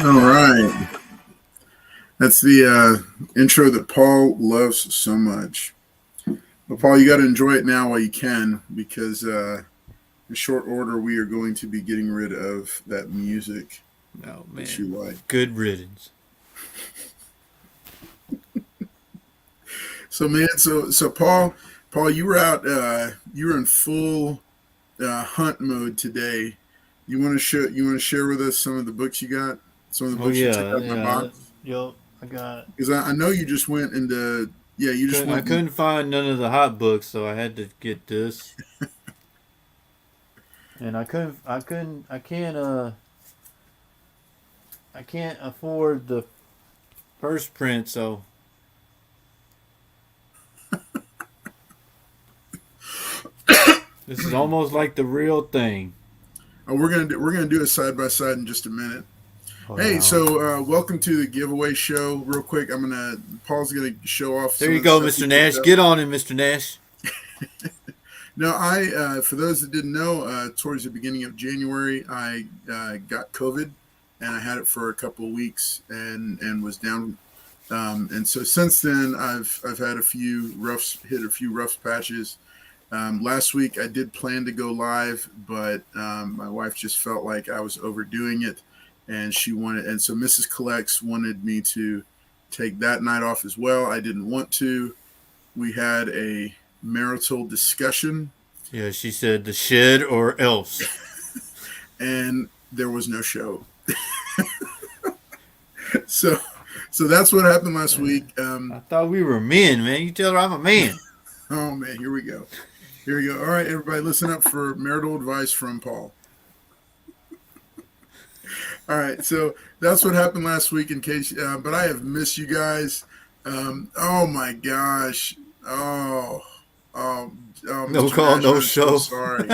All right. That's the intro that Paul loves so much. But Paul, you got to enjoy it now while you can, because in short order we are going to be getting rid of that music Oh that you man, like. good riddance. So man, so Paul, you were out. You were in full hunt mode today. You want to share with us some of the books you got, some of the Oh books you took yeah, out of my yeah. box, Yo, I got. because I know you just went into you just I went and couldn't find none of the hot books, so I had to get this. And I couldn't. I couldn't. I can't. I can't afford the first print, so this is almost like the real thing. we're gonna do a side by side in just a minute. Oh Hey, yeah. so welcome to the giveaway show. Real quick, Paul's gonna show off There some you of the go, stuff he Mr. picked Nash. up. Get on it, Mr. Nash. No, I for those that didn't know, towards the beginning of January, I got COVID, and I had it for a couple of weeks, and was down. And so since then, I've had hit a few rough patches. Last week I did plan to go live, but my wife just felt like I was overdoing it, and so Mrs. Collects wanted me to take that night off as well. I didn't want to. We had a marital discussion, Yeah, she said the shed or else. and there was no show. So, so that's what happened last week. I thought we were men, man. You tell her I'm a man. Oh man, here we go. Here we go. All right, everybody, listen up for marital advice from Paul. All right, so that's what happened last week. But I have missed you guys. Oh my gosh. Oh, oh, No Mr. call, Nash, no I'm so show. sorry.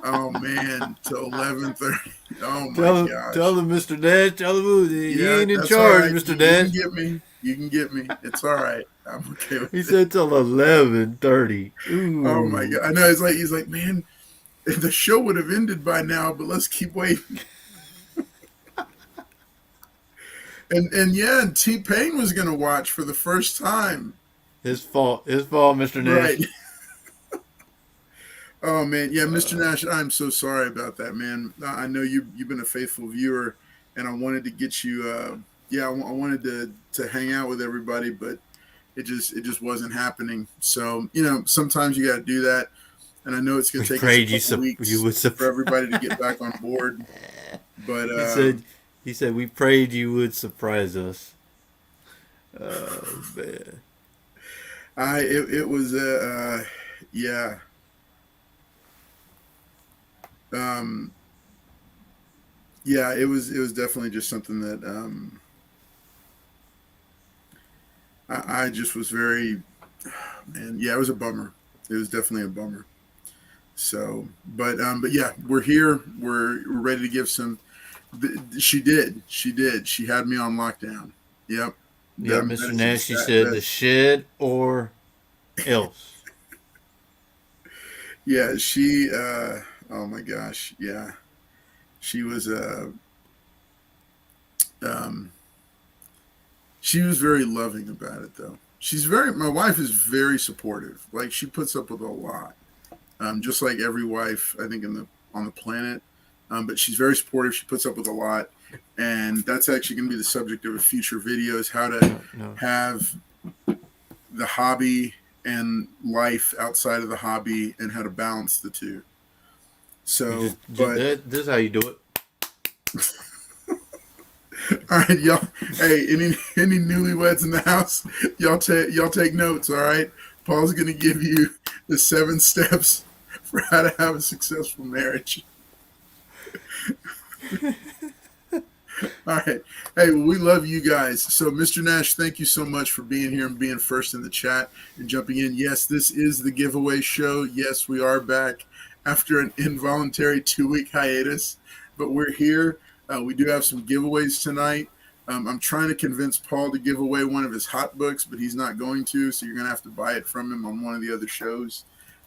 Oh man, till 11:30. Oh my Tell gosh. him, Mr. Nash. Tell him he Yeah, ain't in that's all charge, right. Mr. You Nash. can get me. You can get me. It's all right. I'm okay He with it. said till 11:30. Oh my Ooh. god. I know. It's like he's like, man, the show would have ended by now, but let's keep waiting. And yeah, and T Pain was gonna watch for the first time. His fault. His fault, Mr. Right. Nash. Oh man, yeah, Mr. Uh, Nash, I'm so sorry about that, man. I know you've been a faithful viewer, and I wanted to get you. I wanted to hang out with everybody, but it just wasn't happening. So sometimes you got to do that, and I know it's going we to take us a prayed couple you weeks would. for everybody to get back on board. But He said. He said we prayed you would surprise us. Man. it was yeah. Um, yeah, it was definitely just something that I just was very man. Yeah, it was a bummer. It was definitely a bummer. So, but yeah, we're here. We're ready to give some. She did. She did. She had me on lockdown. Yep. Yep, That Mr. is Nash. He that. said the That shed or else. yeah. She. Oh my gosh. Yeah. She was. Um. She was very loving about it though. She's very. My wife is very supportive. Like she puts up with a lot. Just like every wife, I think, on the planet. But she's very supportive. She puts up with a lot, and that's actually going to be the subject of a future video: is how to No, no. have the hobby and life outside of the hobby, and how to balance the two. You So, just but this is how you do it. all right, y'all. Hey, any newlyweds in the house? Y'all take notes. All right, Paul's going to give you the 7 steps for how to have a successful marriage. All right. Hey, well, we love you guys. So, Mr. Nash, thank you so much for being here and being first in the chat and jumping in. Yes, this is the giveaway show. Yes, we are back after an involuntary 2-week hiatus, but we're here. We do have some giveaways tonight. I'm trying to convince Paul to give away one of his hot books, but he's not going to, so you're going to have to buy it from him on one of the other shows.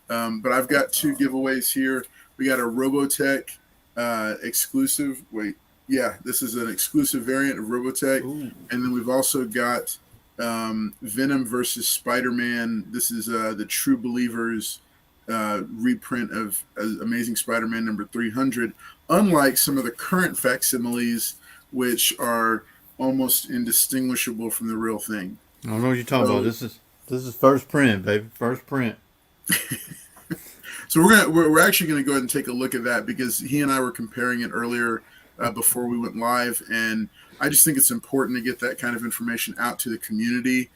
But I've got two giveaways here. We got a Robotech exclusive. Wait. Yeah, this is an exclusive variant of Robotech, Ooh. and then we've also got Venom versus Spider-Man. This is the True Believers reprint of Amazing Spider-Man number 300. Unlike some of the current facsimiles, which are almost indistinguishable from the real thing. I don't know what you're talking about. So This is first print, baby. First print. So we're actually gonna go ahead and take a look at that because he and I were comparing it earlier before we went live, and I just think it's important to get that kind of information out to the community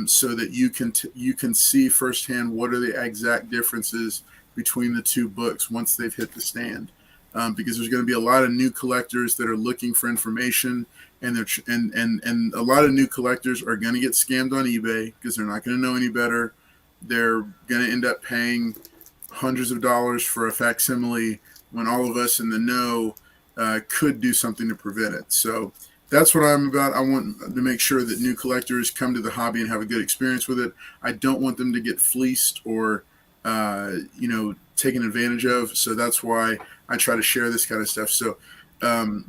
so that you can see firsthand what are the exact differences between the two books once they've hit the stand. Because there's going to be a lot of new collectors that are looking for information, and and a lot of new collectors are going to get scammed on eBay because they're not going to know any better. They're going to end up paying hundreds of dollars for a facsimile when all of us in the know could do something to prevent it. So that's what I'm about. I want to make sure that new collectors come to the hobby and have a good experience with it. I don't want them to get fleeced or, taken advantage of. So that's why I try to share this kind of stuff. So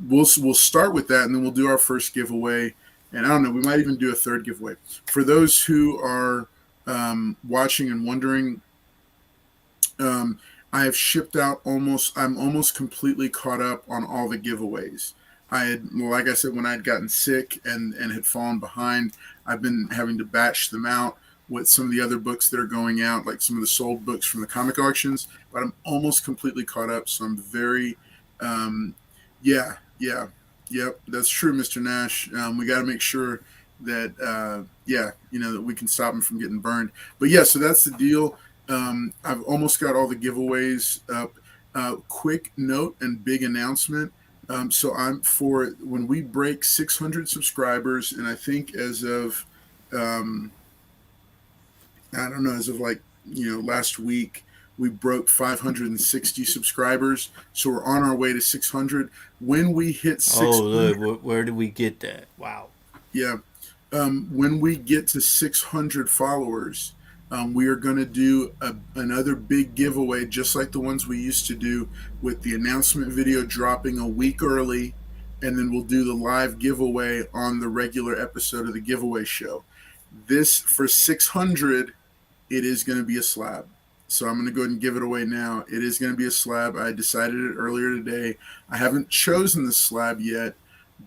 we'll start with that, and then we'll do our first giveaway. And I don't know, we might even do a third giveaway. For those who are watching and wondering, I have shipped out I'm almost completely caught up on all the giveaways. Like I said, when I'd gotten sick and had fallen behind, I've been having to batch them out with some of the other books that are going out, like some of the sold books from the comic auctions, but I'm almost completely caught up. So I'm very, yeah, yeah, yep, that's true, Mr. Nash. We got to make sure that, that we can stop them from getting burned. But yeah, so that's the deal. I've almost got all the giveaways up. Quick note and big announcement. So I'm for when we break 600 subscribers, and I think as of, I don't know, as of last week, we broke 560 subscribers. So we're on our way to 600. When we hit Oh, look, 600, where did we get that? Wow. yeah, when we get to 600 followers, we are going to do another big giveaway, just like the ones we used to do, with the announcement video dropping a week early, and then we'll do the live giveaway on the regular episode of the giveaway show. This, for 600, it is going to be a slab. So I'm going to go ahead and give it away now. It is going to be a slab. I decided it earlier today. I haven't chosen the slab yet,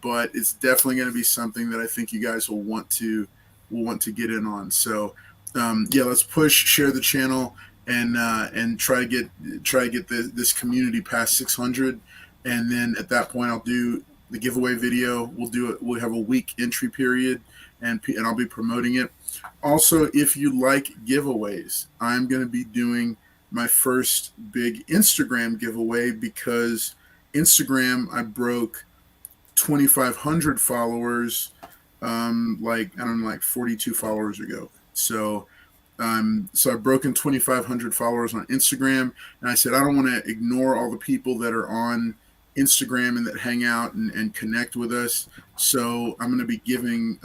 but it's definitely going to be something that I think you guys will want to get in on. So let's push, share the channel, and try to get this community past 600, and then at that point I'll do the giveaway video. We'll do it. We'll have a week entry period, and I'll be promoting it. Also, if you like giveaways, I'm going to be doing my first big Instagram giveaway because Instagram, I broke 2,500 followers, like 42 followers ago. So I've broken 2,500 followers on Instagram, and I said I don't want to ignore all the people that are on Instagram and that hang out and connect with us. So I'm going to be doing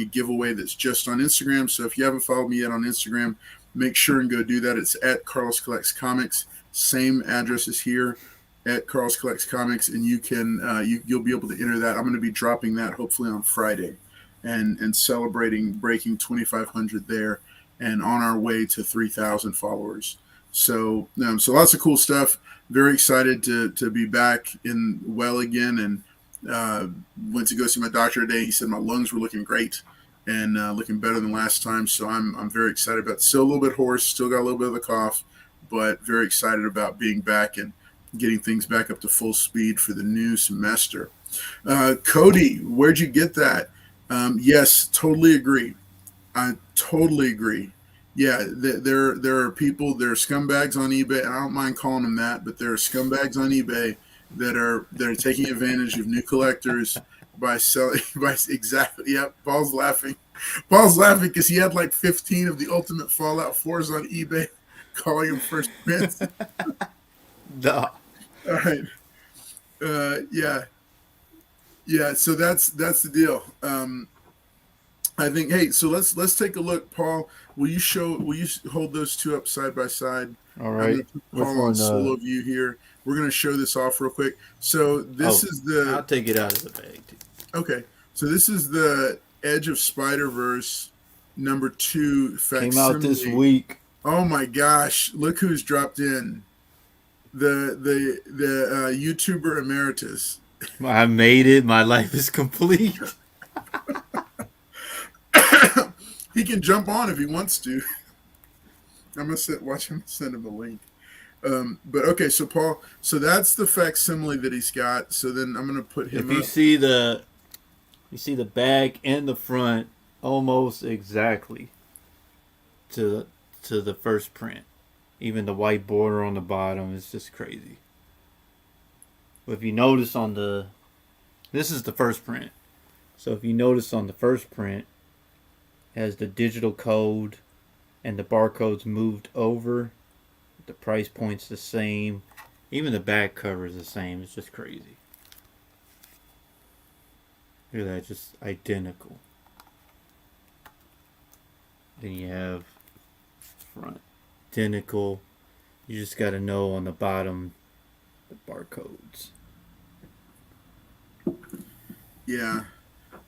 a giveaway that's just on Instagram. So if you haven't followed me yet on Instagram, make sure and go do that. It's at Carlos Collects Comics. Same address as here, at Carlos Collects Comics, and you can you'll be able to enter that. I'm going to be dropping that hopefully on Friday, and celebrating breaking 2,500 there, and on our way to 3,000 followers. So lots of cool stuff. Very excited to be back in well again, and went to go see my doctor today. He said my lungs were looking great and looking better than last time. So I'm very excited about it. Still a little bit hoarse, still got a little bit of a cough, but very excited about being back and getting things back up to full speed for the new semester. Cody, where'd you get that? Yes, totally agree. I totally agree. Yeah, there are people, there are scumbags on eBay, and I don't mind calling them that, but there are scumbags on eBay that are taking advantage of new collectors by selling by exactly. Yep, Paul's laughing. Paul's laughing because he had like 15 of the Ultimate Fallout 4s on eBay, calling them first prints. Duh. All right. Yeah, yeah. So that's the deal. I think. Hey, so let's take a look, Paul. Will you hold those two up side by side? All I'm right. going to put Which Paul on one? solo view here. We're going to show this off real quick. So this Oh, is the I'll take it out of the bag. Too. okay. So this is the Edge of Spider-Verse #2 Came out this facsimile. week. Oh my gosh! Look who's dropped in. The YouTuber emeritus. I made it. My life is complete. He can jump on if he wants to. I'm gonna watch him send him a link. But okay, so Paul, so that's the facsimile that he's got. So then I'm gonna put him If you up. see the back and the front almost exactly to the first print. Even the white border on the bottom is just crazy. But if you notice this is the first print. So if you notice on the first print, it has the digital code and the barcode's moved over. The price point's the same. Even the back cover is the same. It's just crazy. Look at that, just identical. Then you have front identical. You just got to know on the bottom the barcodes. Yeah.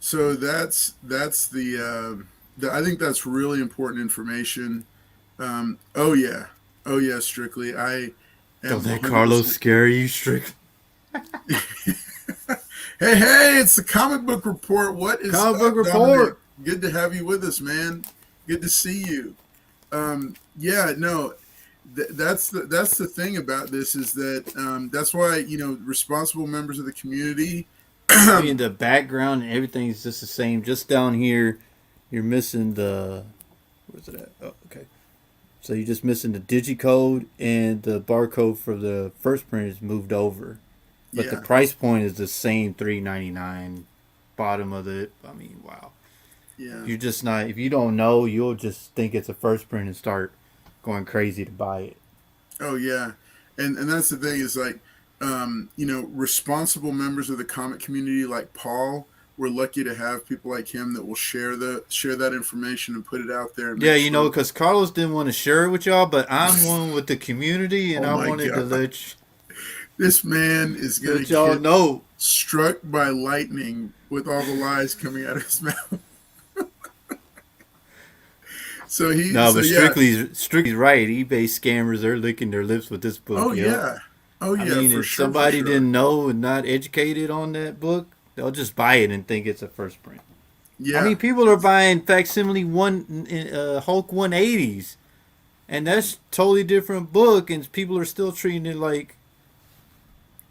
So that's I think that's really important information. Oh yeah, oh yeah, Strictly. I am Don't let 100%. Carlos scare you, Strict. Hey, it's the comic book report. What is Comic book up, Dominic? report. Good to have you with us, man. Good to see you. Yeah, no, that's the thing about this is that that's why responsible members of the community. I mean, the background and everything's just the same. Just down here, you're missing the. Where's it at? Oh, okay. So you're just missing the digicode and the barcode for the first print is moved over, but the Yeah, price point is the same, $3.99. Bottom of it. I mean, wow. yeah. You're just not. If you don't know, you'll just think it's a first print and start going crazy to buy it. Oh yeah, and that's the thing is like, responsible members of the comic community like Paul. We're lucky to have people like him that will share that information and put it out there and Yeah, make sure. because Carlos didn't want to share it with y'all, but I'm one with the community, and Oh I my wanted to god, let this man is gonna y'all get know. struck by lightning with all the lies coming out of his mouth. No, So but yeah. Strictly's right. eBay scammers, they're licking their lips with this book. Oh Yep. yeah. Oh I yeah, mean, for if sure, for somebody sure. didn't know and not educated on that book, they'll just buy it and think it's a first print. I Yeah. mean, people are buying facsimile Hulk 180s, and that's totally different book, and people are still treating it like,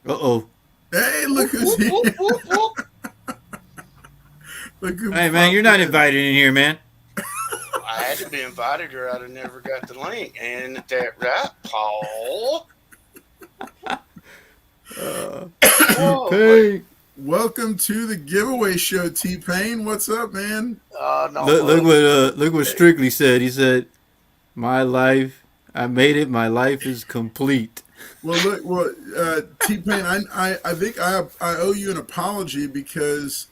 uh oh. Hey, look Whoop, who's whoop, here. whoop, whoop, whoop. Look who Hey man, you're popped not in. invited in here, man. I had to be invited or I'd have never got the link. And that right, Paul? Oh, but T-Pain. Welcome to the giveaway show, T-Pain. What's up, man? not much. Look what Strictly said. He said, "My life, I made it. My life is complete." Well, look, T-Pain, I think I owe you an apology because,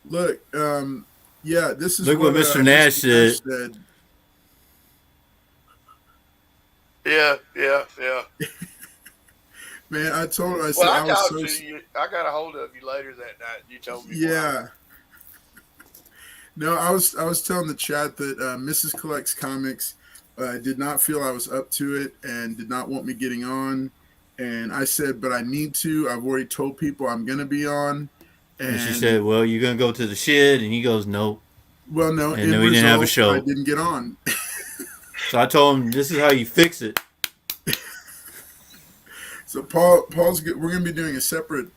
look, yeah, this is Look what what Mr. Mr. Nash Nash said. said. Yeah. Man, I told him, I said Well, I I was talked so, to you. I got a hold of you later that night. You told me why. yeah. No, I was telling the chat that Mrs. Collects Comics did not feel I was up to it and did not want me getting on. And I said, but I need to. I've already told people I'm going to be on. And she And said, "Well, you're gonna go to the shed," and he goes, "Nope." well, no, And end then we didn't have a result, I show. didn't get on. So I told him, "This is how you fix it." So we're going to be doing a separate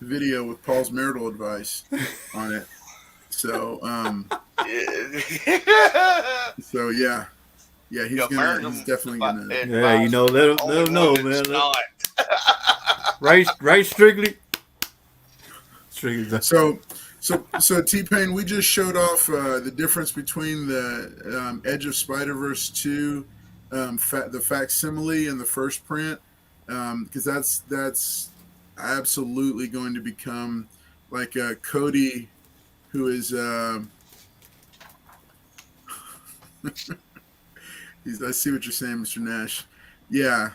video with Paul's marital advice on it. So, so yeah, Your marital he's definitely gonna. Yeah, advice let only him know, one that's man. not. Right, Strictly. Strictly. So T-Pain, we just showed off the difference between the Edge of Spider-Verse 2, the facsimile and the first print, because that's absolutely going to become like Cody, who is I see what you're saying, Mr. Nash. Yeah,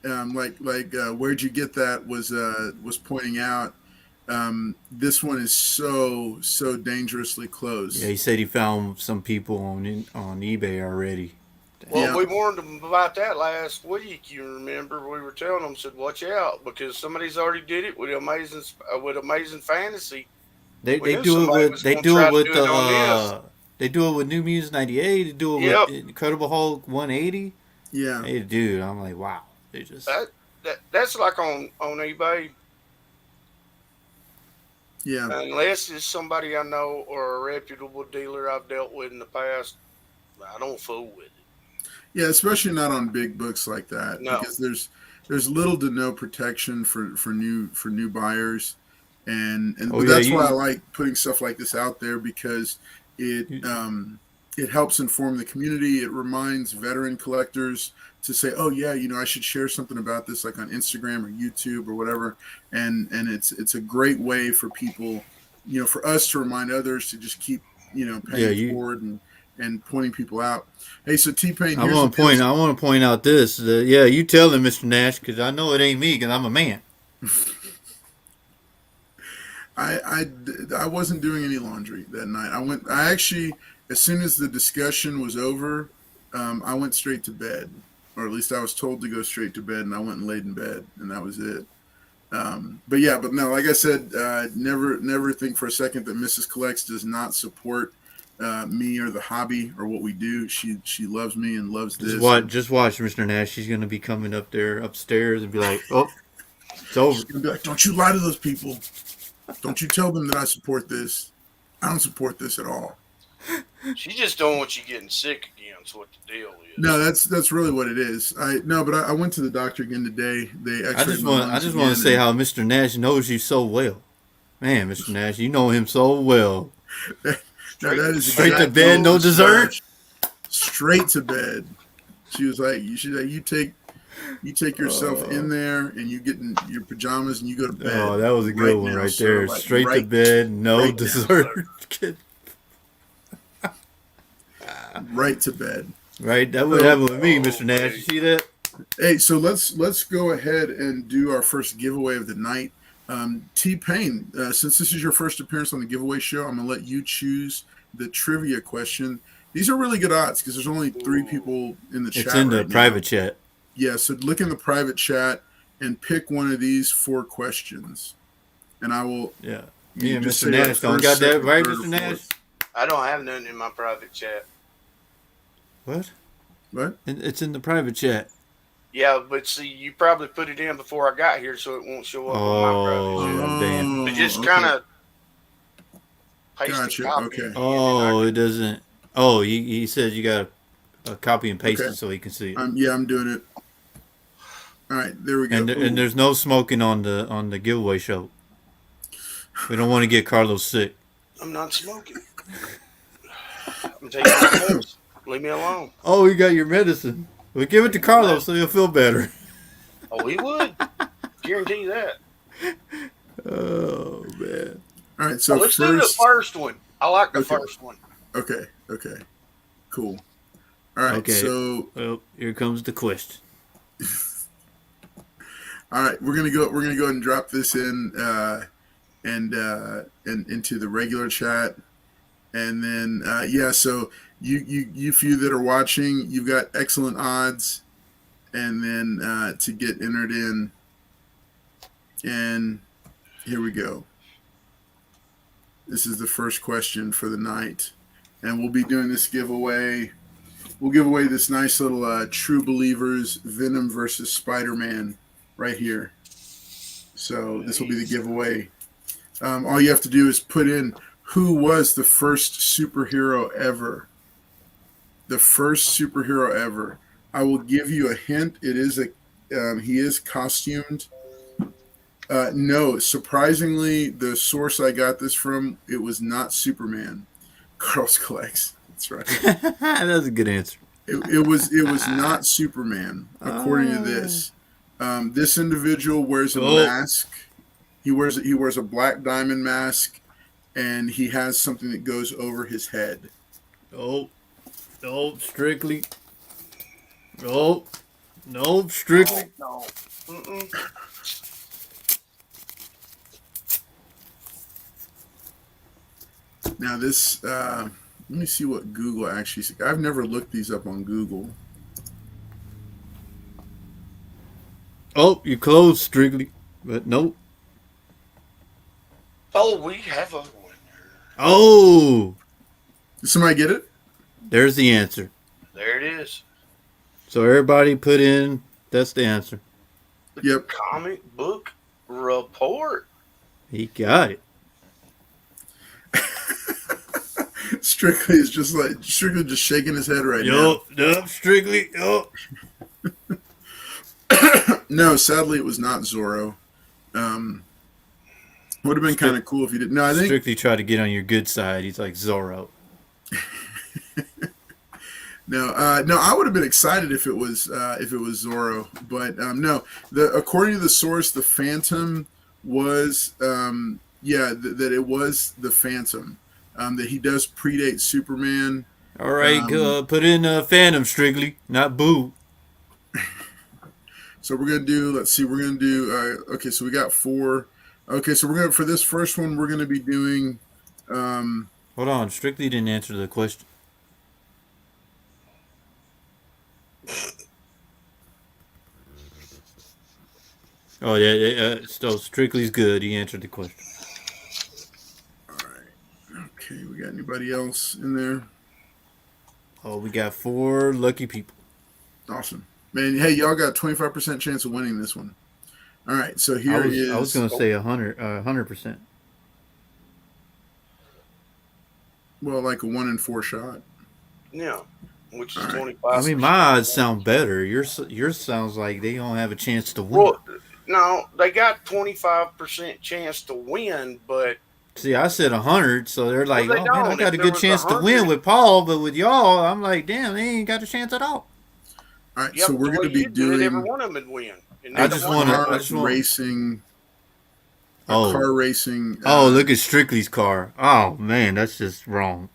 where'd you get that was pointing out. This one is so dangerously Yeah, close. he said he found some people on eBay already. Well, Yeah, we warned them about that last week. You remember we were telling them, said, "Watch out," because somebody's already did it with amazing fantasy. We They knew do it somebody with was going to try to do it on this. they do it with New Mutants '98. They do it with Yep, Incredible Hulk 180. yeah, They do. I'm like, wow. They just that's like on eBay. yeah, Unless it's somebody I know or a reputable dealer I've dealt with in the past, I don't fool with it. yeah. Especially not on big books like that, No, because there's little to no protection for new buyers, oh but yeah, that's why I like putting stuff like this out there, because it you it helps inform the community. It reminds veteran collectors to say, oh yeah, I should share something about this, like on Instagram or YouTube or whatever. And it's a great way for people, for us to remind others to just keep, yeah paying it you. forward and pointing people out. Hey, so T-Pain, here's the deal. I want to point out this. Yeah, you tell him, Mr. Nash, because I know it ain't me, because I'm a man. I wasn't doing any laundry that night. I actually, as soon as the discussion was over, I went straight to bed, or at least I was told to go straight to bed, and I went and laid in bed, and that was it. But yeah, but no, like I said, never think for a second that Mrs. Collects does not support me or the hobby or what we do. She loves me and loves this. And Just watch, Mr. Nash. She's gonna be coming up there upstairs and be like, "Oh, it's over." she's gonna be like, "Don't you lie to those people. Don't you tell them that I support this. I don't support this at all." she just don't want you getting sick again. That's what the deal No, is. that's really what it is. I went to the doctor again today. They X-rayed my I lungs just want again, to say and how Mr. Nash knows you so well, man. Mr. Nash, you know him so well. no, Straight, that is Straight to exactly bed, what no was said. dessert. Straight to bed. She was like, you take yourself in there and you get in your pajamas and you go to bed Oh, that was a good right one now, right sir. there. Like Straight to bed, no right now, dessert. right to bed. Right, that would So, happen with me, Mr. Nash. You wait. see that? hey, so let's go ahead and do our first giveaway of the night. T-Pain, since this is your first appearance on the giveaway show, I'm gonna let you choose the trivia question. These are really good odds because there's only three Ooh. people in the It's chat in the right now. private chat. Yeah, so look in the private chat and pick one of these four questions, and I will. Yeah, me You and just Mr. say like Nash don't first, got that second, right, third, or Mr. Nash. fourth. I don't have nothing in my private chat. What? What? It's in the private chat. Yeah, but see, you probably put it in before I got here, so it won't show up on my private chat. Oh, damn. But just Okay. kind of paste and Gotcha. copy Okay. again. Oh, it doesn't. Oh, he said you got to copy and paste Okay. it so he can see it. Yeah, I'm doing it. All right, there we go. And there's no smoking on the giveaway show. We don't want to get Carlos sick. I'm not smoking. I'm taking my pills. Leave me alone. Oh, you got your medicine. Well, give it to Carlos so he'll feel better. Oh, he would. Guarantee that. Oh man. All right, so Let's do the first one. I like the Okay. first one. Okay, cool. All right, Okay. so Well, here comes the question. all right, we're gonna go ahead and drop this in and into the regular chat, and then yeah, so you few that are watching, you've got excellent odds, and then to get entered in, and here we go. This is the first question for the night, and we'll be doing this giveaway. We'll give away this nice little True Believers Venom versus Spider-Man right here. So this will be the giveaway. All you have to do is put in who was the first superhero ever. The first superhero ever. I will give you a hint. It is he is costumed. No, surprisingly, the source I got this from, it was not Superman. Carlos Collects. That's right. That's a good answer. It was not Superman, according to this. This individual wears a mask. He wears a black diamond mask, and he has something that goes over his head. Strictly. Oh, Nope, Strictly. No. Mm-mm. Now this, let me see what Google actually said. I've never looked these up on Google. Oh, you closed, Strictly. But nope. Oh, we have a winner. Oh, Did somebody get it? there's the answer. There it is. So everybody put in, that's the answer. Yep. Comic book report. He got it. Strictly is just like Strictly just shaking his head right now. Yup, Strictly. Yup. No, sadly, it was not Zorro. Would have been kind of cool if you didn't. No, I think Strictly tried to get on your good side. He's like Zorro. no. I would have been excited if it was Zorro, but no. According to the source, the Phantom was that it was the Phantom. That he does predate Superman. All right, put in Phantom, Strictly, not Boo. So we're gonna do. Let's see. We're gonna do. Okay, so we got 4. Okay, so we're gonna for this first one we're gonna be doing. Hold on, Strictly didn't answer the question. Oh yeah, so Strictly's good. He answered the question. All right. Okay, we got anybody else in there? Oh, we got 4 lucky people. Awesome, man. Hey, y'all got 25% chance of winning this one. All right, so here is. I was gonna say 100%. Well, like a 1 in 4 shot. Yeah. Which is All right. 25. I mean, my odds sound better. Yours sounds like they don't have a chance to win. Well, no, they got 25% chance to win, but See, I said 100, so they're like, Well, oh they man, I don't. got a If good there was chance to 100 win with Paul, but with y'all, I'm like, damn, they ain't got a chance at all. All right, yeah, so we're the way going to be you do it, every doing one of them would win. And I neither just one wanna- of them I would. just want- racing. Oh. Car racing. Oh, look at Strictly's car. Oh man, that's just wrong.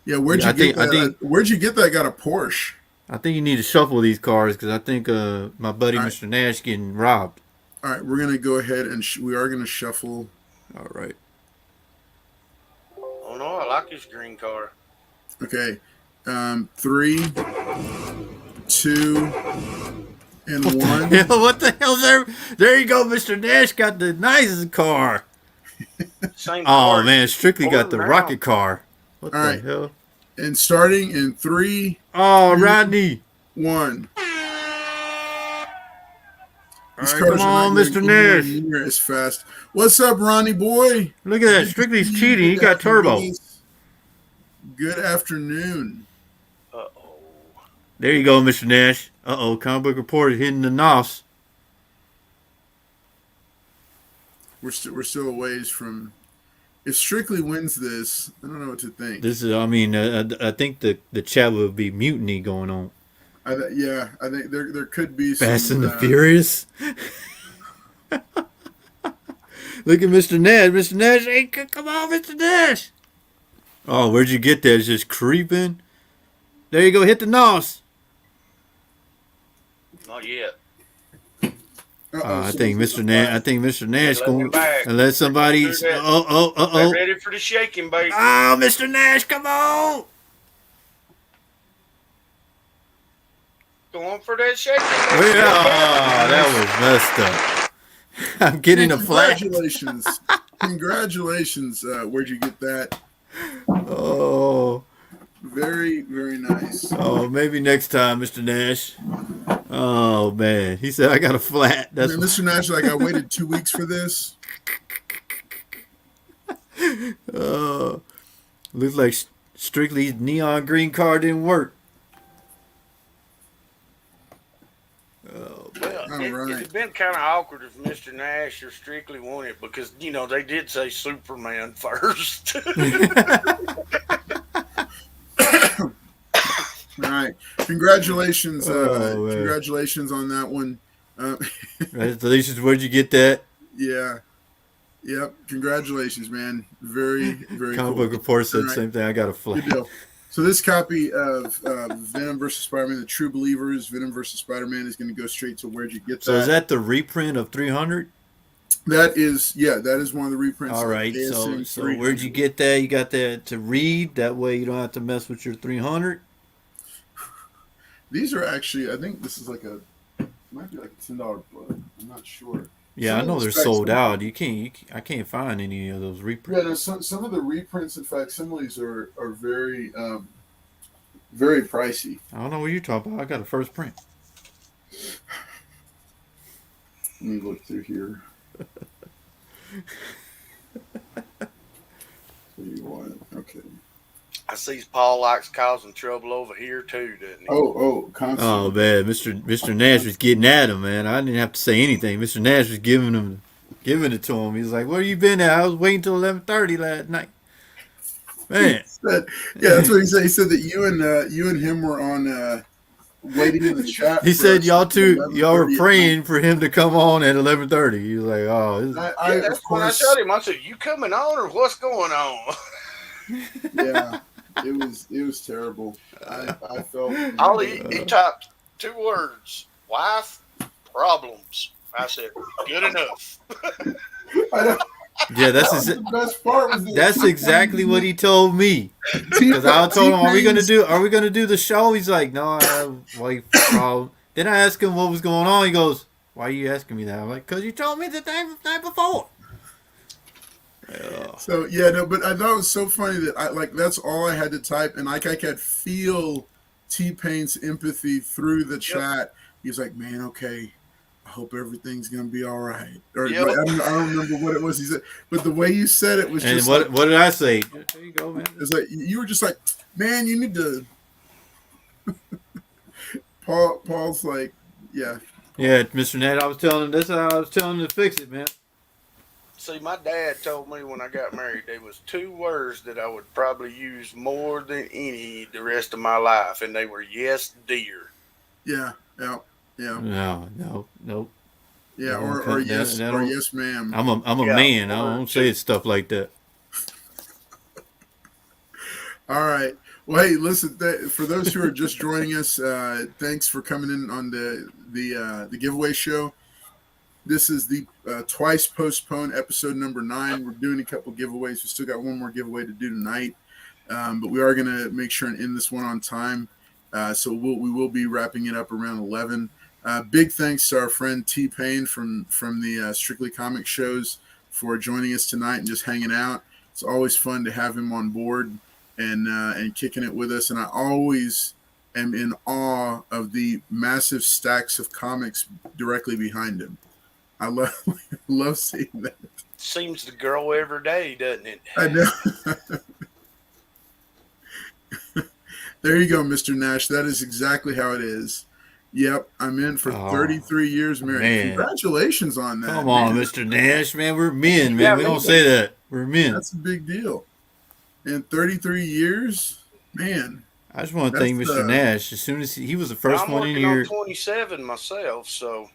Yeah, where'd Yeah, you I think- get that? I think- Where'd you get that? Got a Porsche. I think you need to shuffle these cars because I think my buddy All right. Mr. Nash getting robbed. All right, we're going to go ahead and we are going to shuffle. All right. Oh no, I like this green car. Okay, 3, 2, and 1. Yeah, what the hell? There you go, Mr. Nash got the nicest car. Same Oh car. man, Strictly got the Now. rocket car. What All the right. hell? And starting in 3, Oh, Rodney. 1. All These right, cars come are on, not Mr. going anywhere Nash. near as fast. What's up, Ronnie boy? Look at that. Strictly's cheating. He got turbo. Good afternoon. Uh-oh. There you go, Mr. Nash. Uh-oh, comic book reporter hitting the nos. We're still a ways from. If Strictly wins this, I don't know what to think. This is, I mean, I think the chat will be mutiny going on. I think there could be some. Fast and the Furious. Look at Mr. Nash. Mr. Nash, hey, come on, Mr. Nash. Oh, where'd you get that? It's just creeping. There you go. Hit the nos. Not yet. I think Mr. Nash. I think Mr. Nash Let going him back. to let somebody. Do that. Oh. They're ready for the shaking, baby. Oh, Mr. Nash, come on. Going for that shaking. Oh, that was messed up. I'm getting a flat. Congratulations. Congratulations. Where'd you get that? Oh, Very, very nice. oh, maybe next time, Mr. Nash. Oh man, he said I got a flat. That's Man, Mr. Nash, like I waited 2 weeks for this. looks like Strictly's neon green car didn't work. Well, All right. it'd been kind of awkward if Mr. Nash or Strictly won it because, they did say Superman first. All right. Congratulations. Oh, man. Congratulations on that one. Congratulations, where'd you get that? Yeah. Yep. Congratulations, man. Very, very Comic cool. book report said All the right. same thing. I got a Good flat. deal. So this copy of Venom versus Spider-Man, the True Believers, Venom versus Spider-Man, is going to go straight to Where'd You Get So is That? that the reprint of 300? That is, yeah, that is one of the reprints All of right. So ASM so where'd you 300. get that? You got that to read. That way you don't have to mess with your 300. These are actually, I think this is like might be like a $10 book. I'm not sure. Yeah, Some I of know the they're sold facsimiles, out. I can't find any of those yeah, no, reprints. some of the reprints and facsimiles are very very pricey. I don't know what you're talking about. I got a first print. Let me look through here. See what? Okay. I see Paul likes causing trouble over here too, doesn't he? Oh, Oh constantly. man, Mr. Nash was getting at him, man. I didn't have to say anything. Mr. Nash was giving it to him. He was like, "Where you been at? I was waiting till 11:30 last night." He Man, said, yeah, that's what he said. He said that you and him were on waiting in the chat he for said us at y'all were 11:30 at night. praying for him to come on at 11:30. He was like, "Oh, I Yeah, of that's when I course, shot him. I said, "You coming on or what's going on?" yeah, it was terrible. I felt All he typed 2 words: wife problems. I said, "Good enough." I know, yeah, that was the best part was that that's exactly what he told me." Because I told him, T-Pain's are we gonna do the show?" He's like, "No, I have a wife problem." Then I asked him what was going on. He goes, "Why are you asking me that?" I'm like, "Cause you told me the night before." Yeah. So yeah, no, but I thought it was so funny that I like that's all I had to type, and like I could feel T Pain's empathy through the Yep. chat. He's like, "Man, okay, I hope everything's gonna be all right." Or Yep. like, I don't remember what it was he said, but the way you said it was And just like what did I say? There you go, man. it's like you were just like, "Man, you need to." Paul's like, yeah, Yeah, Mr. Nat, I was telling him this. I was telling him to fix it, man. See, my dad told me when I got married there was 2 words that I would probably use more than any the rest of my life, and they were "yes, dear." yeah, yeah, yeah, No. yeah, or yes, That or don't. yes, ma'am. I'm a Yeah, man. I or don't say two. stuff like that. All right. Well, hey, listen. For those who are just joining us, thanks for coming in on the giveaway show. This is the twice postponed episode number 9. We're doing a couple giveaways. We still got one more giveaway to do tonight, but we are going to make sure and end this one on time. So we will be wrapping it up around 11. Big thanks to our friend T Pain from the Strictly Comic shows for joining us tonight and just hanging out. It's always fun to have him on board and kicking it with us. And I always am in awe of the massive stacks of comics directly behind him. I love love seeing that. Seems to grow every day, doesn't it? I know. There you go, Mr. Nash. That is exactly how it is. Yep, I'm in for Oh 33 years married. man, Congratulations on that, come on, man. Mr. Nash, man. We're men, You man. got We me don't say to that. We're men. That's a big deal. And 33 years, man. I just want to That's thank Mr. Nash. As soon as he was the Now, first I'm one in working on here, 27 myself, so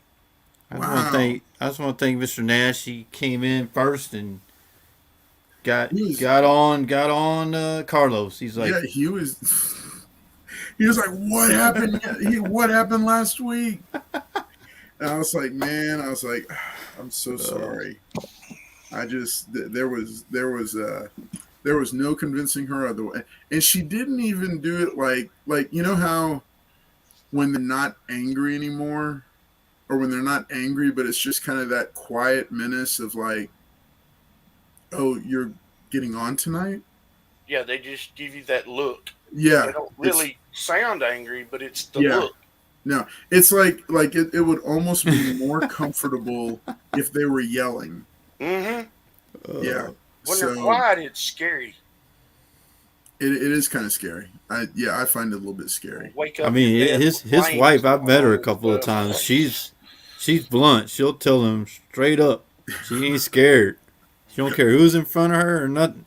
wow. I just want to thank Mr. Nash. He came in first and He was, got on Carlos. He's like, yeah, he was. He was like, "What happened? What happened last week?" And I was like, "Man," I was like, "I'm so sorry." I just there was no convincing her otherwise, and she didn't even do it like you know how when they're not angry anymore, or when they're not angry, but it's just kind of that quiet menace of like, "Oh, you're getting on tonight." yeah, they just give you that look. They Yeah, don't it's really sound angry, but it's the yeah. look. No, it's like it would almost be more comfortable if they were yelling. Mm-hmm. Yeah. When they're So quiet, it's scary. it is kind of scary. I find it a little bit scary. Wake I up your mean, dad with his flames wife. I've going met her a on and couple of stuff. times. She's blunt. She'll tell him straight up. She ain't scared. She don't care who's in front of her or nothing.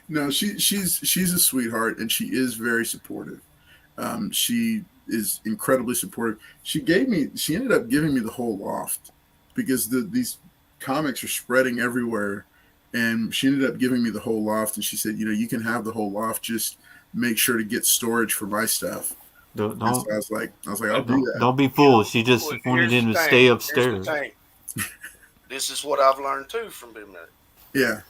No, she's a sweetheart and she is very supportive. She is incredibly supportive. She ended up giving me the whole loft because these comics are spreading everywhere, and she ended up giving me the whole loft. And she said, you can have the whole loft. Just make sure to get storage for my stuff. Don't And so don't, I was like, I'll do that. don't be fooled. She just Well, wanted here's him the to thing. stay Here's the upstairs. thing. This is what I've learned too from being married. Yeah.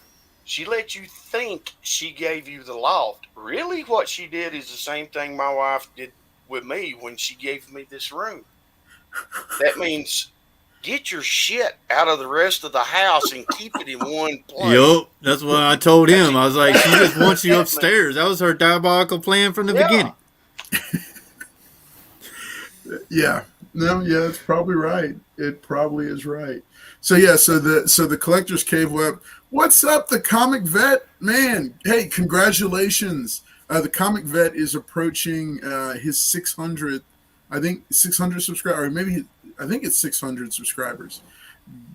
She let you think she gave you the loft. Really, what she did is the same thing my wife did with me when she gave me this room. That means get your shit out of the rest of the house and keep it in one place. Yup, that's what I told him. I was like, she just wants you That upstairs. That was her diabolical plan from the Yeah. beginning. Yeah. No, yeah, that's probably right. It probably is right. So yeah, so the Collector's Cave Web. What's up, the Comic Vet? Man, hey, congratulations. The Comic Vet is approaching his 600, I think 600 subscribers, or maybe I think it's 600 subscribers.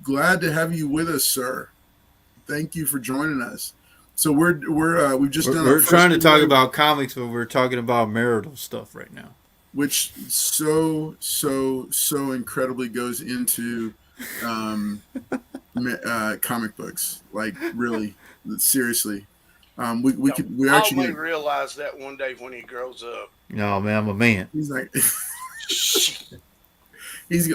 Glad to have you with us, sir. Thank you for joining us. So we've just done. We're trying to talk about comics, but we're talking about marital stuff right now. Which so incredibly goes into comic books. Like really, seriously. We Paul actually may realize that one day when he grows up. No, man, I'm a man. He's like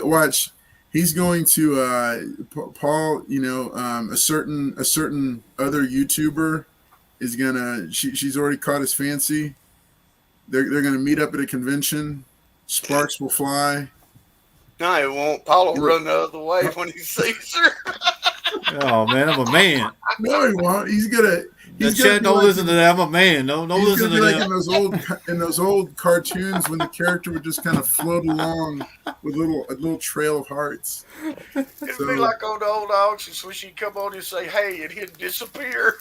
watch. He's going to Paul. A certain other YouTuber is gonna. She's already caught his fancy. They're gonna meet up at a convention. Sparks will fly. No, it won't. Paul will run the other way when he sees her. Oh man, I'm a man. No, he won't. He's gonna. Chet, don't listen to that. I'm a man. Don't listen to like that. in those old cartoons when the character would just kind of float along with a little trail of hearts. It'd be like on the old auctions when she'd come on and say, "Hey," and he'd disappear.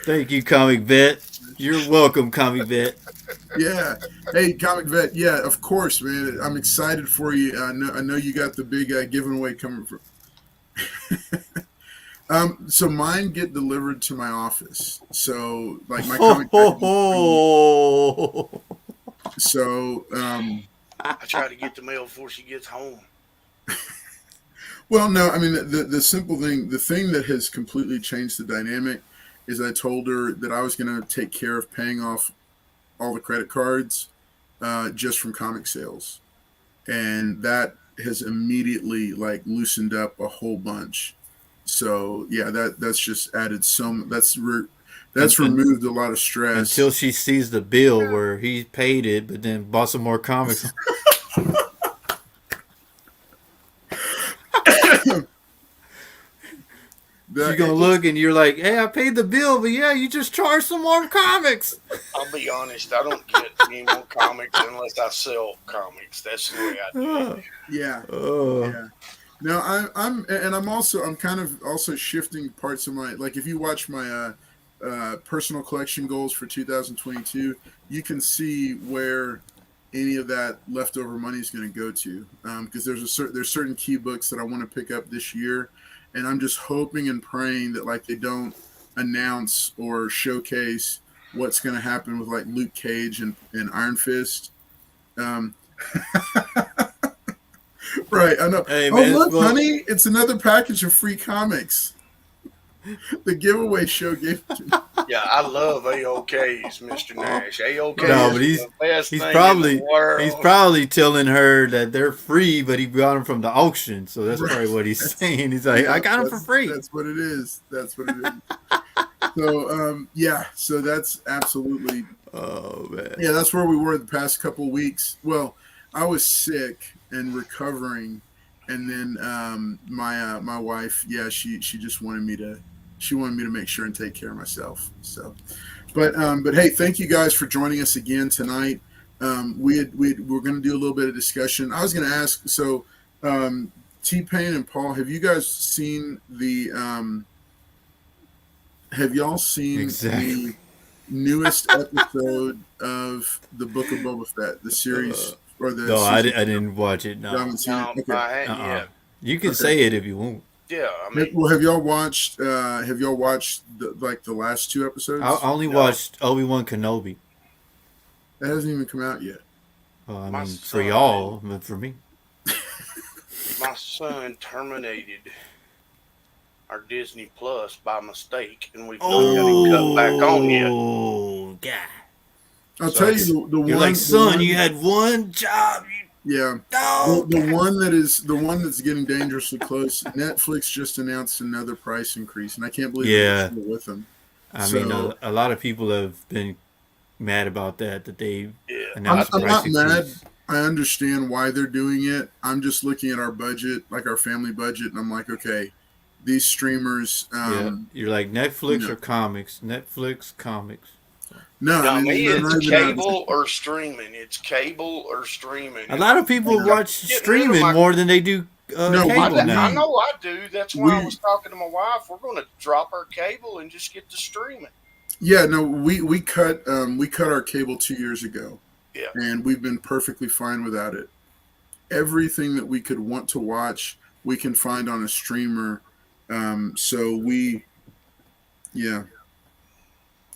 Thank you, Comic Vet. You're welcome, Comic Vet. Yeah. Hey, Comic Vet. Yeah, of course, man. I'm excited for you. I know you got the big giving away coming for. So mine get delivered to my office. So like my comic. So I try to get the mail before she gets home. Well, no, I mean the simple thing, the thing that has completely changed the dynamic is I told her that I was going to take care of paying off all the credit cards just from comic sales, and that has immediately like loosened up a whole bunch. So yeah, that's just added some. That's removed a lot of stress until she sees the bill where he paid it, but then bought some more comics. She's gonna look and you're like, "Hey, I paid the bill, but yeah, you just charged some more comics." I'll be honest, I don't get any more comics unless I sell comics. That's the way I do it. Yeah. Oh. Yeah. No, I'm kind of also shifting parts of my, like if you watch my personal collection goals for 2022, you can see where any of that leftover money is going to go to, because there's certain key books that I want to pick up this year, and I'm just hoping and praying that like they don't announce or showcase what's going to happen with like Luke Cage and Iron Fist. Right, I know. Hey, man, look, honey, it's another package of free comics. The giveaway show gave it to me. Yeah, I love AOKs, Mr. Nash. AOK No, but is the best thing probably in the world. he's probably telling her that they're free, but he got them from the auction, so that's probably what he's saying. He's like, "I got them for free." That's what it is. That's what it is. So yeah, so that's absolutely. Oh man. Yeah, that's where we were the past couple of weeks. Well, I was sick and recovering, and then my wife, yeah, she just wanted me to make sure and take care of myself. So, but hey, thank you guys for joining us again tonight. We're going to do a little bit of discussion. I was going to ask, so T-Pain and Paul, have you guys seen the? Have y'all seen the newest episode of the Book of Boba Fett, the series? No, I didn't watch it. No, Okay. I hadn't yet. You can say it if you want. Yeah, I mean, well, have y'all watched? The last two episodes? I only watched Obi-Wan Kenobi. That hasn't even come out yet. I mean, for y'all, but for me, my son terminated our Disney Plus by mistake, and we've not got it cut back on yet. Oh, God. I'll So tell you the you're like, one, son, you had one job. yeah, Oh, the God. one that is the one that's getting dangerously close. Netflix just announced another price increase, and I can't believe that we're Yeah. still with them. I mean, So a lot of people have been mad about that they Yeah, I announced a I'm think price not mad. increase. I understand why they're doing it. I'm just looking at our budget, like our family budget, and I'm like, okay, these streamers, Yeah. You're like, you Netflix know, or comics? Netflix, comics. no, I now me, mean they're it's not even out. cable or streaming. It's cable or streaming, A and lot I'm of people Yeah. watch getting rid of streaming my. more than they do No, cable I now. know I do. That's why I we was talking to my wife. We're going to drop our cable and just get to streaming. yeah, no, we cut our cable 2 years ago, Yeah. and we've been perfectly fine without it. Everything that we could want to watch, we can find on a streamer. So we, yeah,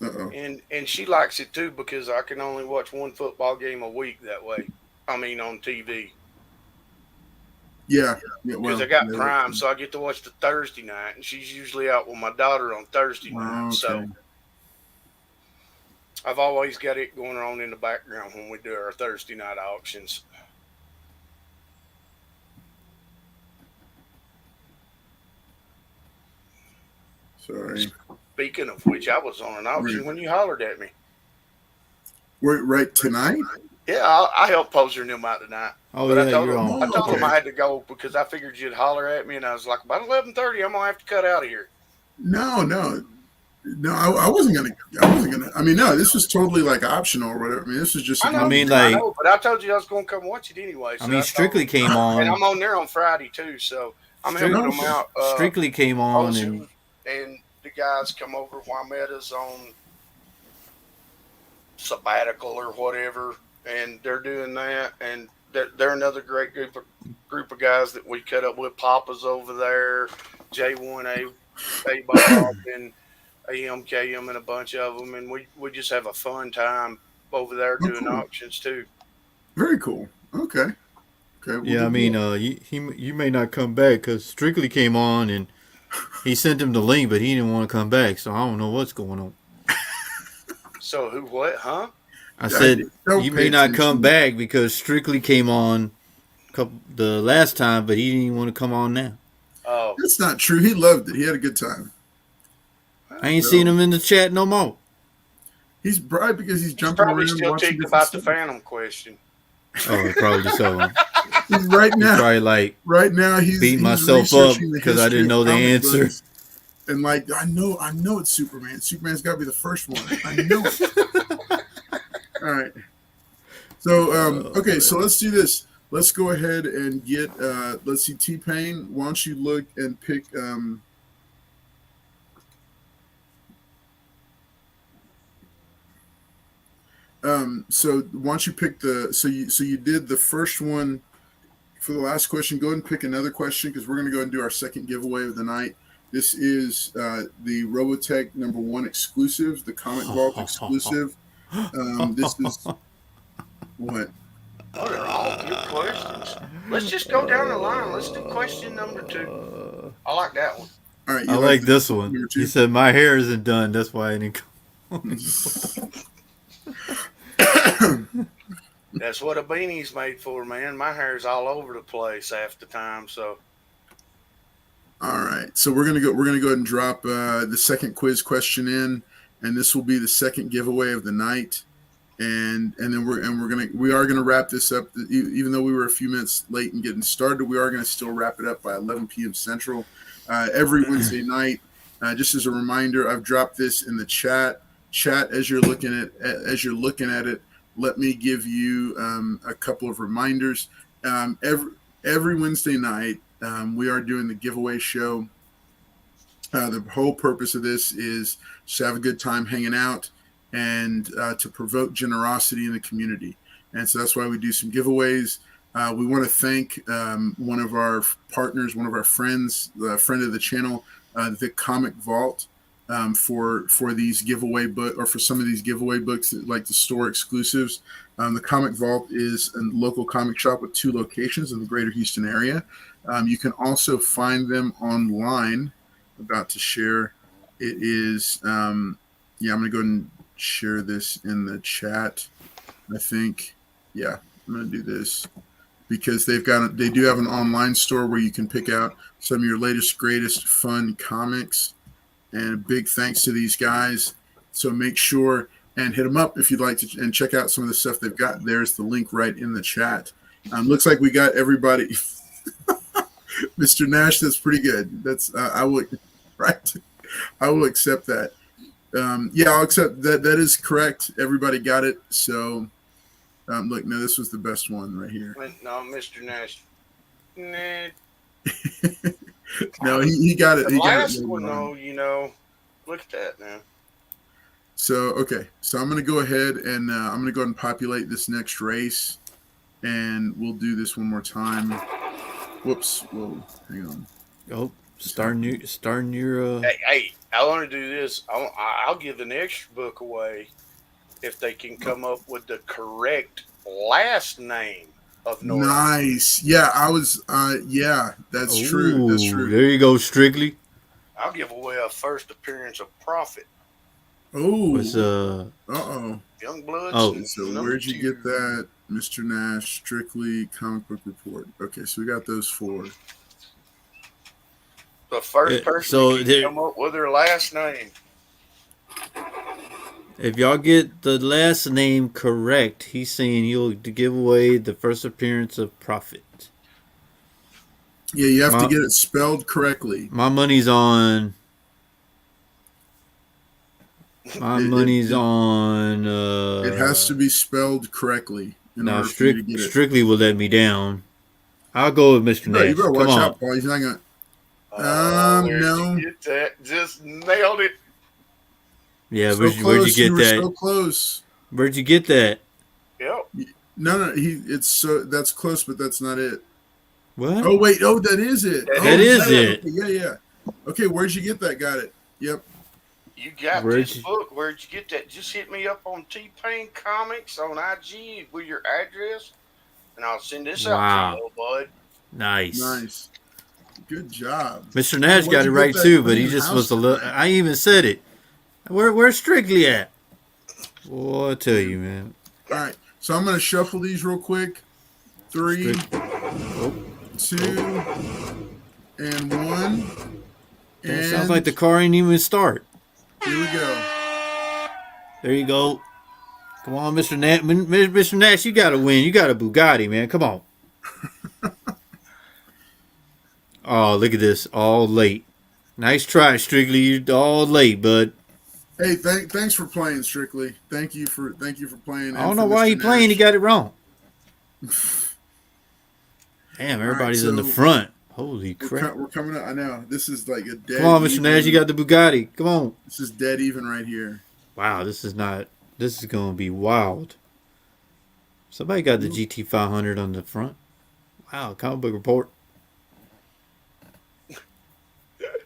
uh-oh. And she likes it too because I can only watch one football game a week that way. I mean, on TV Yeah, yeah, because well, I got yeah, Prime, so I get to watch the Thursday night, and she's usually out with my daughter on Thursday night. okay. So I've always got it going on in the background when we do our Thursday night auctions. Sorry. Speaking of which, I was on an auction when you hollered at me. We're right tonight? Yeah, I helped Poser and them out tonight. Oh, But yeah, I told you're him, on. I told okay. him I had to go because I figured you'd holler at me, and I was like, about 11:30, I'm gonna have to cut out of here. No, I wasn't gonna. I mean, no, this was totally like optional or whatever. I mean, this was just. I know, mean, I like, know, but I told you I was gonna come watch it anyway. So I mean, told Strictly him. came And on. I'm on there on Friday too, so I'm Stric- helping them out. Strictly came on, Poser and and the guys come over while Meta's on sabbatical or whatever, and they're doing that, and they're another great group of guys that we cut up with. Papa's over there, J1A, Bob, and AMKM, and a bunch of them, and we just have a fun time over there Oh, doing cool. auctions too. Very cool. Okay. Okay. Well, yeah, I mean, you may not come back because Strictly came on and he sent him the link, but he didn't want to come back, so I don't know what's going on. So who, what, huh? I said don't you pay may not attention. come back because Strictly came on the last time, but he didn't want to come on now. Oh, That's not true. He loved it. He had a good time. I ain't seen him in the chat no more. He's bright because he's he's jumping probably around still watching ticked different about the stuff. Phantom question. Oh, probably so. He's right He's now. probably like Right now, he's beating he's myself up researching the because I history didn't of know the comic answer. books. And like, I know it's Superman. Superman's got to be the first one. I know it. All right. So okay, so let's do this. Let's go ahead and get. Let's see, T-Pain. Why don't you look and pick? So why don't you pick the? So you did the first one for the last question. Go ahead and pick another question because we're going to go and do our second giveaway of the night. This is the Robotech #1 exclusive, the Comic Vault exclusive. This is what? Oh, they're all good questions. Let's just go down the line. Let's do question number 2. I like that one. All right, I you like this one. number He 2? said my hair isn't done. That's why I didn't come. That's what a beanie's made for, man. My hair's all over the place half the time, so. All right, so we're gonna go ahead and drop the second quiz question in, and this will be the second giveaway of the night, and then we are gonna wrap this up. Even though we were a few minutes late in getting started, we are gonna still wrap it up by 11 p.m. Central every Wednesday night. Just as a reminder, I've dropped this in the chat. As you're looking at it, let me give you a couple of reminders. Every Wednesday night. We are doing the giveaway show. The whole purpose of this is to have a good time hanging out and to provoke generosity in the community. And so that's why we do some giveaways. We want to thank one of our partners, one of our friends, a friend of the channel, the Comic Vault, for these giveaway book or for some of these giveaway books like the store exclusives. The Comic Vault is a local comic shop with 2 locations in the greater Houston area. You can also find them online about to share. It is, yeah, I'm going to go ahead and share this in the chat. I think, yeah, I'm going to do this because they do have an online store where you can pick out some of your latest, greatest fun comics. And a big thanks to these guys. So make sure and hit them up if you'd like to, and check out some of the stuff they've got. There's the link right in the chat. Looks like we got everybody. Mr. Nash, that's pretty good. That's I will right. I will accept that. Yeah, I'll accept that. That is correct. Everybody got it. So look, no, this was the best one right here. No, Mr. Nash. Nah. No, he got it. The He got last it one, though, look at that now. So, okay. So I'm going to go ahead and I'm going to go ahead and populate this next race. And we'll do this one more time. Whoops. Whoa. Hang on. Oh, starting your. Hey, I want to do this. I'll give an extra book away if they can come up with the correct last name of North. Nice. Yeah, I was. Yeah, that's true. That's true. There you go, Strictly. I'll give away a first appearance of Prophet. Oh. What's Uh-oh. Youngbloods. Oh. So where'd you get that? Mr. Nash, Strictly, Comic Book Report. Okay, so we got those 4. The first person who can come up with their last name. If y'all get the last name correct, he's saying he'll give away the first appearance of Prophet. Yeah, you have to get it spelled correctly. My money's on. My money's on. It has to be spelled correctly. No, Strictly will let me down. I'll go with Mr. Nash. You better watch Come on. out, Paul. He's not gonna. No. Get that? Just nailed it. Yeah, So where'd you get that? So close. Where'd you get that? Yep. No. That's close, but that's not it. What? Oh wait. Oh, that is it. That is it. Okay, yeah. Okay, where'd you get that? Got it. Yep. You got this book. Where'd you get that? Just hit me up on T-Pain Comics on IG with your address, and I'll send this out to you, bud. Nice. Good job. Mr. Nash got it right too, but he just was a little. I even said it. Where's Strictly at? Well, I tell you, man. All right, so I'm gonna shuffle these real quick. 3, 2, and 1. It sounds like the car ain't even start. Here we go. There you go. Come on, Mr. Nash. Mr. Nash, you got to win. You got a Bugatti, man. Come on. Oh, look at this. All late. Nice try, Strictly. You're all late, bud. Hey, thanks for playing, Strictly. Thank you for playing. I don't know why he playing. He got it wrong. Damn, everybody's in the front. Holy crap. We're coming up. I know. This is like a dead. Come on, Mr. Nash. You got the Bugatti. Come on. This is dead even right here. Wow, this is going to be wild. Somebody got the GT500 on the front. Wow, Comic Book Report. I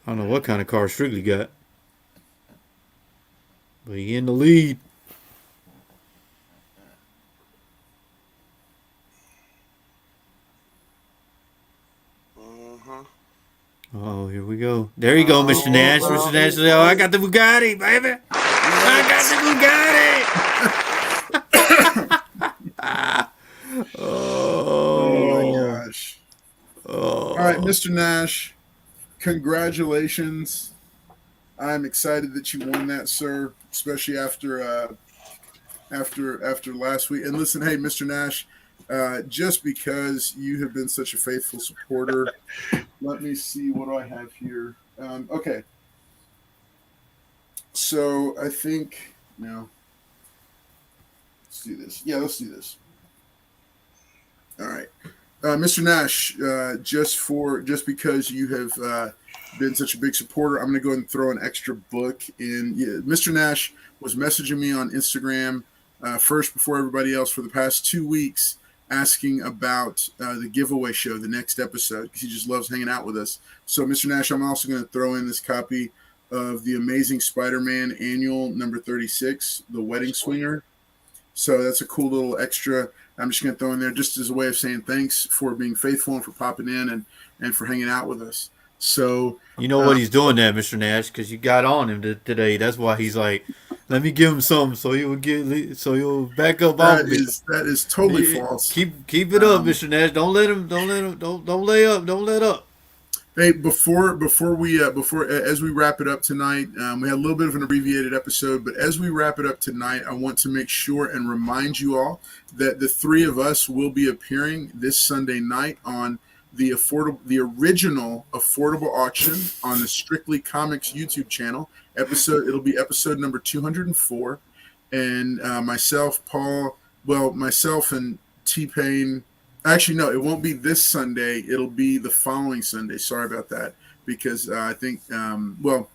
don't know what kind of car Strictly got. But he in the lead. Oh, here we go. There you go, Mr. Nash. Mr. Nash says, I got the Bugatti, baby. I got the Bugatti. Oh, my gosh. Oh. All right, Mr. Nash, congratulations. I'm excited that you won that, sir, especially after last week. And listen, hey, Mr. Nash, just because you have been such a faithful supporter, let me see what I have here. Okay. So I think now let's do this. Yeah, let's do this. All right. Mr. Nash, just because you have been such a big supporter, I'm going to go ahead and throw an extra book in. Yeah, Mr. Nash was messaging me on Instagram first before everybody else for the past 2 weeks, asking about the giveaway show, the next episode, because he just loves hanging out with us. So, Mr. Nash, I'm also going to throw in this copy of the Amazing Spider-Man Annual number 36, The Wedding Swinger. So that's a cool little extra. I'm just going to throw in there just as a way of saying thanks for being faithful and for popping in and for hanging out with us. So You know what he's doing there, Mr. Nash, because you got on him today. That's why he's like, let me give him something so he'll back up off me. that is totally false. Keep it up, Mr. Nash. Don't lay up, don't let up. Hey, before as we wrap it up tonight, we had a little bit of an abbreviated episode, but as we wrap it up tonight, I want to make sure and remind you all that the three of us will be appearing this Sunday night on the original affordable auction on the Strictly Comics YouTube channel. It'll be episode number 204, and myself and T-Pain. Actually, no, it won't be this Sunday. It'll be the following Sunday. Sorry about that, because I think, we'll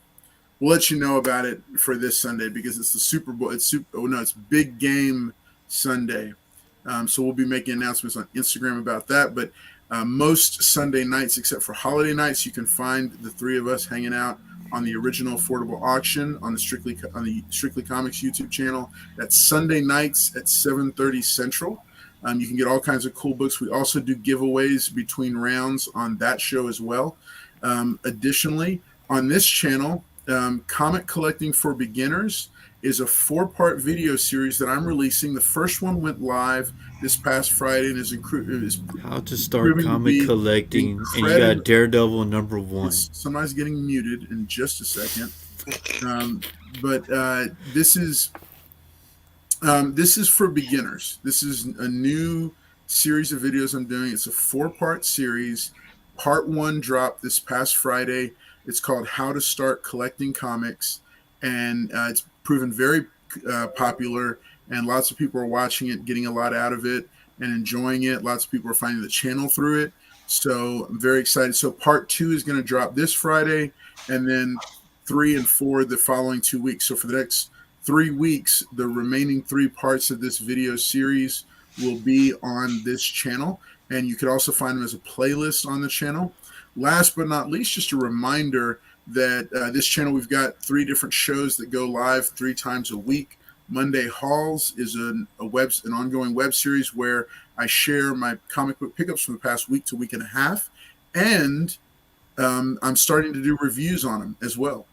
let you know about it for this Sunday because it's the Super Bowl. It's Big Game Sunday. So we'll be making announcements on Instagram about that. But most Sunday nights, except for holiday nights, you can find the three of us hanging out on the original affordable auction on the Strictly Comics YouTube channel. That's Sunday nights at 7:30 Central. You can get all kinds of cool books. We also do giveaways between rounds on that show as well. Additionally, on this channel, Comic Collecting for Beginners is a 4-part video series that I'm releasing. The first one went live this past Friday and is how to start comic collecting, and you got Daredevil #1. Somebody's getting muted in just a second. But this is for beginners. This is a new series of videos I'm doing. It's a 4-part series. Part 1 dropped this past Friday. It's called How to Start Collecting Comics, and it's proven very popular, and lots of people are watching it, getting a lot out of it, and enjoying it. Lots of people are finding the channel through it, so I'm very excited. So Part 2 is going to drop this Friday, and then 3 and 4 the following 2 weeks. So for the next 3 weeks, the remaining 3 parts of this video series will be on this channel, and you could also find them as a playlist on the channel. Last but not least, just a reminder that this channel, we've got 3 different shows that go live 3 times a week. Monday Hauls is an ongoing web series where I share my comic book pickups from the past week to week and a half, and I'm starting to do reviews on them as well.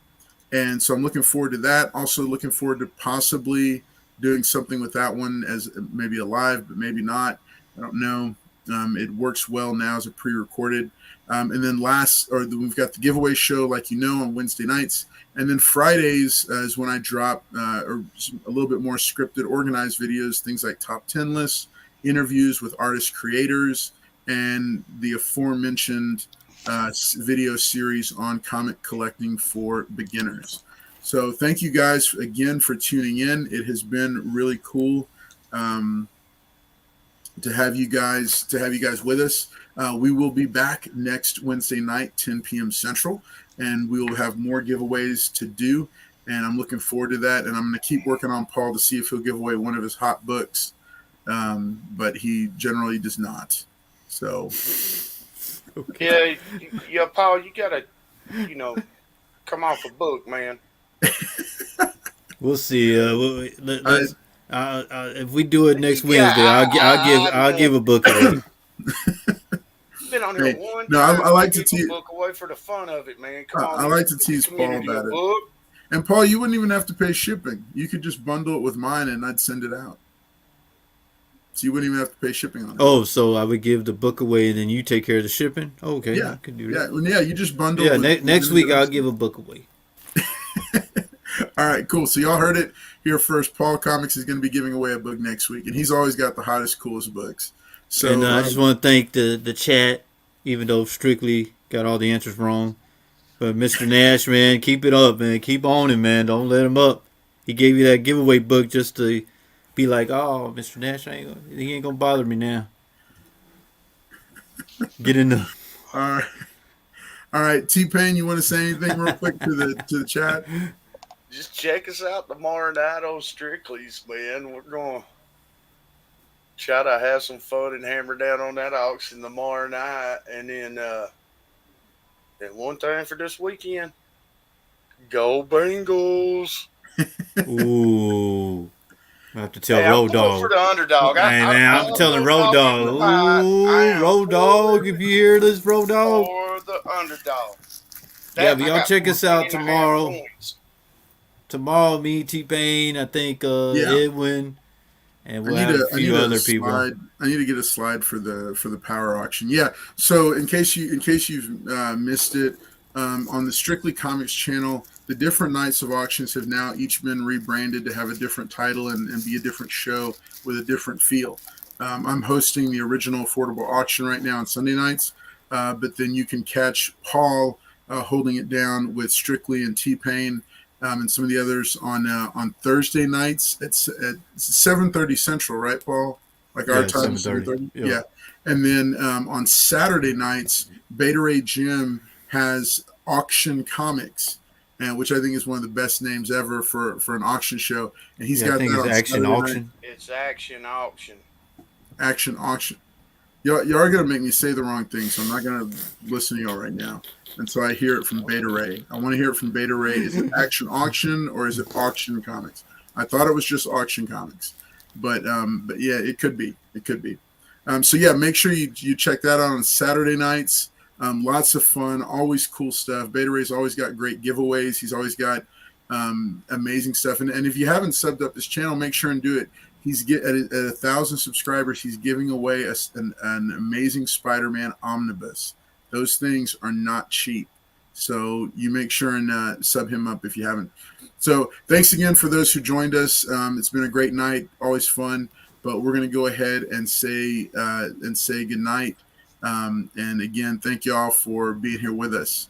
And so I'm looking forward to that. Also looking forward to possibly doing something with that one as maybe a live, but maybe not. I don't know. It works well now as a pre-recorded. And then we've got the giveaway show, like on Wednesday nights. And then Fridays is when I drop a little bit more scripted, organized videos, things like top 10 lists, interviews with artist creators, and the aforementioned video series on comic collecting for beginners. So thank you guys again for tuning in. It has been really cool to have you guys with us. We will be back next Wednesday night, 10 p.m. Central, and we will have more giveaways to do. And I'm looking forward to that. And I'm going to keep working on Paul to see if he'll give away one of his hot books, but he generally does not. So. Okay. Yeah, Paul, you gotta, come off a book, man. We'll see. If we do it next Wednesday, I'll give a book away. You've been on here one time. No, I like to tease a book away for the fun of it, man. Come on. I like to tease Paul about it. Book. And Paul, you wouldn't even have to pay shipping. You could just bundle it with mine, and I'd send it out. So you wouldn't even have to pay shipping on it. Oh, so I would give the book away, and then you take care of the shipping? Oh, okay, yeah, I can do that. Yeah, you just bundle. Yeah, next week I'll give a book away. All right, cool. So y'all heard it here first. Paul Comics is going to be giving away a book next week, and he's always got the hottest, coolest books. So and I just want to thank the chat, even though Strictly got all the answers wrong. But Mr. Nash, man, keep it up, man. Keep on him, man. Don't let him up. He gave you that giveaway book just to be like, oh, Mr. Nash, he ain't gonna bother me now. Get in the. All right. T-Pain, you want to say anything real quick to the chat? Just check us out tomorrow night on Strictly's, man. We're going to try to have some fun and hammer down on that auction tomorrow night. And then one thing for this weekend, go Bengals. Ooh. I have to tell Road Dogg. For the underdog. I'm telling Road Dogg. Ooh, Road Dogg, if you hear this, Road Dogg. For the underdog. Yeah, That but I y'all got check us out 14.5 tomorrow. points. Tomorrow, me, T Pain, I think Yeah, Edwin, and I we'll need have a a I need few a other people. slide. I need to get a slide for the power auction. Yeah. So in case you've missed it, on the Strictly Comics channel, the different nights of auctions have now each been rebranded to have a different title and be a different show with a different feel. I'm hosting the original affordable auction right now on Sunday nights, but then you can catch Paul holding it down with Strictly and T Pain and some of the others on Thursday nights. It's at 7:30 Central, right, Paul? Like our Yeah, time seven is thirty. 7:30. Yeah, Yeah, and then on Saturday nights, Beta Ray Jim has Auction Comics, and which I think is one of the best names ever for an auction show. And he's yeah. I got think that it's on Action Saturday night. Auction. It's action auction. Action Auction. Y'all are gonna make me say the wrong thing, so I'm not gonna listen to y'all right now until I hear it from Beta Ray. I want to hear it from Beta Ray. Is it Action Auction or is it Auction Comics? I thought it was just Auction Comics, but yeah, it could be. It could be. So yeah, make sure you check that out on Saturday nights. Lots of fun, always cool stuff. Beta Ray's always got great giveaways. He's always got amazing stuff. And if you haven't subbed up his channel, make sure and do it. He's at 1,000 subscribers. He's giving away an amazing Spider-Man omnibus. Those things are not cheap, so you make sure and sub him up if you haven't. So thanks again for those who joined us. It's been a great night, always fun. But we're going to go ahead and say good night. And again, thank y'all for being here with us.